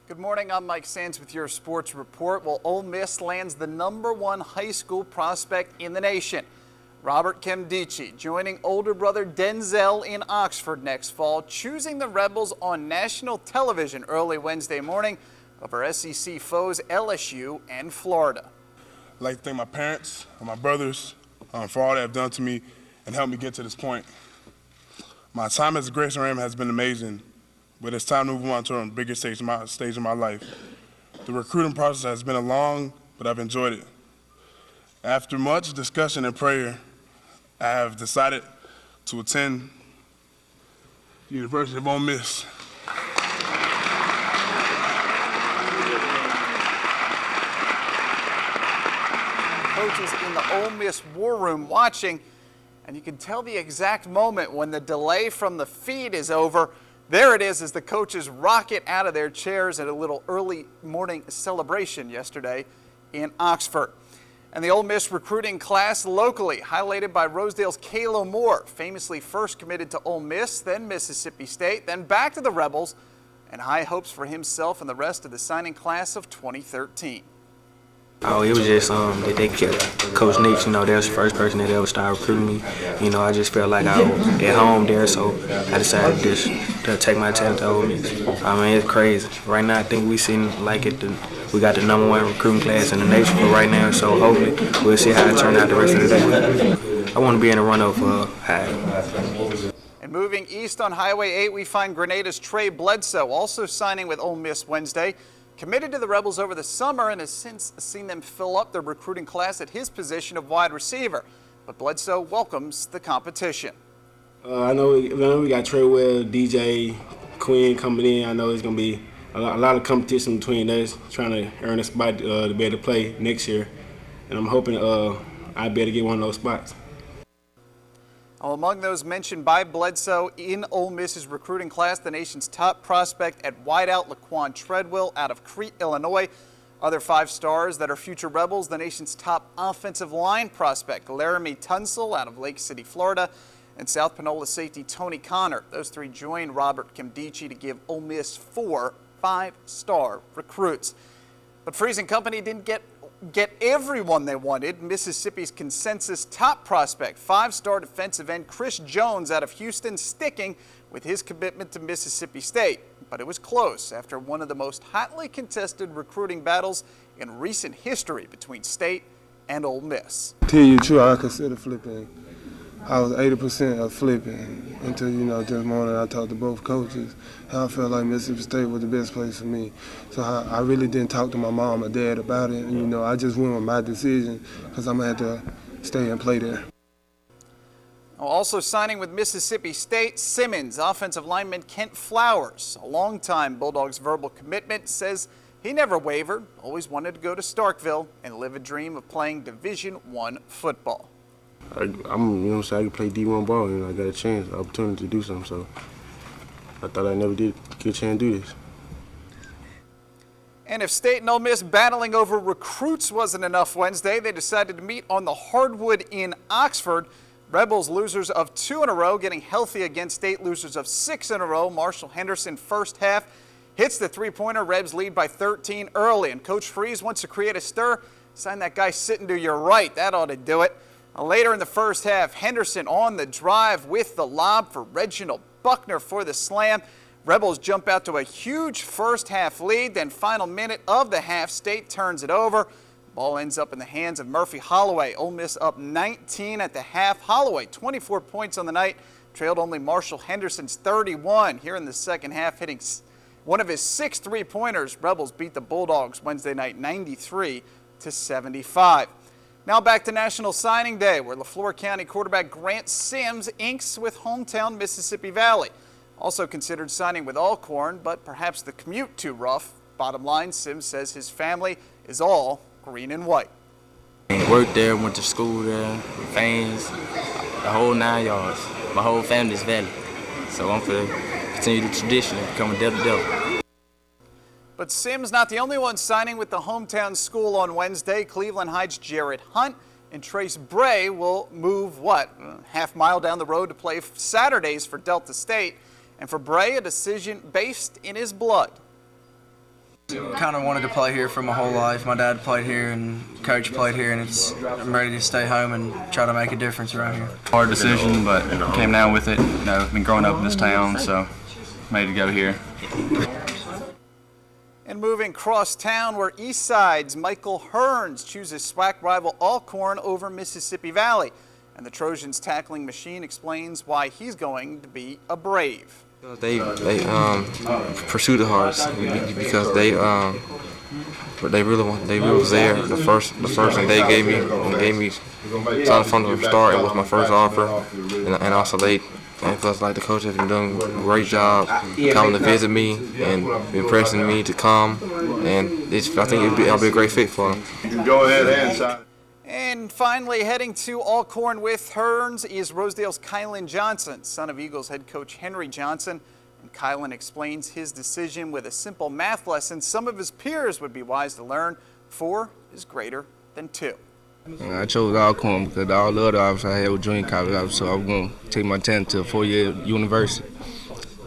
Good morning, I'm Mike Sands with your sports report. Well, Ole Miss lands the #1 high school prospect in the nation. Robert Nkemdiche joining older brother Denzel in Oxford next fall, choosing the Rebels on national television early Wednesday morning over SEC foes LSU and Florida. I'd like to thank my parents and my brothers for all they have done to me and helped me get to this point. My time as a Grayson Ram has been amazing, but it's time to move on to a bigger stage of my life. The recruiting process has been long, but I've enjoyed it. After much discussion and prayer, I have decided to attend the University of Ole Miss. Coaches in the Ole Miss war room watching, and you can tell the exact moment when the delay from the feed is over. There it is as the coaches rocket out of their chairs at a little early morning celebration yesterday in Oxford. And the Ole Miss recruiting class locally, highlighted by Rosedale's Kalo Moore, famously first committed to Ole Miss, then Mississippi State, then back to the Rebels, and high hopes for himself and the rest of the signing class of 2013. Oh, it was just that they kept Coach Nix, that was the first person that ever started recruiting me. I just felt like I was at home there, so I decided just to take my talent to Ole Miss. I mean, it's crazy. Right now, I think we got the #1 recruiting class in the nation for right now, so hopefully we'll see how it turns out the rest of the day. I want to be in the run-up for high. And moving east on Highway 8, we find Grenada's Trey Bledsoe also signing with Ole Miss Wednesday. Committed to the Rebels over the summer and has since seen them fill up their recruiting class at his position of wide receiver. But Bledsoe welcomes the competition. I know we got Treywell, DJ, Quinn coming in. I know it's going to be a lot of competition between us, trying to earn a spot to be able to play next year. And I'm hoping I'll be able to get one of those spots. Among those mentioned by Bledsoe in Ole Miss's recruiting class, the nation's top prospect at wideout, Laquan Treadwell out of Crete, Illinois. Other 5 stars that are future Rebels, the nation's top offensive line prospect, Laramie Tunsil out of Lake City, Florida, and South Panola safety Tony Connor. Those 3 joined Robert Nkemdiche to give Ole Miss 4 5-star recruits. But Freeze & Company didn't get everyone they wanted. Mississippi's consensus top prospect, 5-star defensive end Chris Jones out of Houston, sticking with his commitment to Mississippi State. But it was close after one of the most hotly contested recruiting battles in recent history between State and Ole Miss. To tell you the truth, I consider flipping. I was 80% of flipping until, this morning I talked to both coaches. I felt like Mississippi State was the best place for me. So I really didn't talk to my mom or dad about it. I just went with my decision because I'm going to have to stay and play there. Also signing with Mississippi State, Simmons, offensive lineman Kent Flowers, a longtime Bulldogs verbal commitment, says he never wavered, always wanted to go to Starkville and live a dream of playing Division I football. I can play D1 ball, I got a chance, an opportunity to do something, so I thought I never did get a chance to do this. And if State and Ole Miss battling over recruits wasn't enough Wednesday, they decided to meet on the hardwood in Oxford. Rebels losers of 2 in a row, getting healthy against State losers of 6 in a row. Marshall Henderson first half hits the 3-pointer. Rebs lead by 13 early, and Coach Freeze wants to create a stir. Sign that guy sitting to your right. That ought to do it. Later in the first half, Henderson on the drive with the lob for Reginald Buckner for the slam. Rebels jump out to a huge first half lead, then final minute of the half, State turns it over. Ball ends up in the hands of Murphy Holloway. Ole Miss up 19 at the half. Holloway, 24 points on the night, trailed only Marshall Henderson's 31. Here in the second half, hitting one of his 6 3-pointers, Rebels beat the Bulldogs Wednesday night 93-75. Now back to National Signing Day, where LaFleur County quarterback Grant Sims inks with hometown Mississippi Valley. Also considered signing with Alcorn, but perhaps the commute too rough. Bottom line, Sims says his family is all green and white. Worked there, went to school there, fans, the whole 9 yards. My whole family's Valley. So I'm going to continue the tradition and become a devil. But Sims not the only one signing with the hometown school on Wednesday. Cleveland Heights' Jarrett Hunt and Trace Bray will move, half-mile down the road to play Saturdays for Delta State. And for Bray, a decision based in his blood. Kind of wanted to play here for my whole life. My dad played here and coach played here, and I'm ready to stay home and try to make a difference around here. Hard decision, but came down with it. You know, been growing up in this town, so made to go here. And moving cross town, where Eastside's Michael Hearns chooses SWAC rival Alcorn over Mississippi Valley. And the Trojans tackling machine explains why he's going to be a Brave. They pursue the hardest because they really was there. The first thing they gave me something from the start. It was my first offer, and also and plus, like, the coach has been doing a great job coming to visit me and impressing me to come, and I think I'll be a great fit for them. You can go ahead and sign. And finally, heading to Alcorn with Hearns is Rosedale's Kylan Johnson, son of Eagles head coach Henry Johnson. And Kylan explains his decision with a simple math lesson some of his peers would be wise to learn. 4 is greater than 2. I chose Alcorn because all the other offers I had were junior college, so I was going to take my talent to a 4-year university.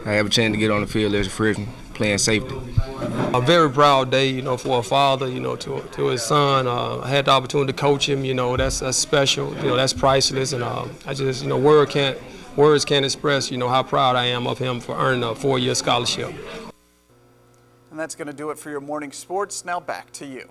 I have a chance to get on the field as a freshman, playing safety. A very proud day, you know, for a father, you know, to his son. I had the opportunity to coach him, you know, that's special, you know, that's priceless, and I just, you know, words can't express, you know, how proud I am of him for earning a 4-year scholarship. And that's going to do it for your morning sports. Now back to you.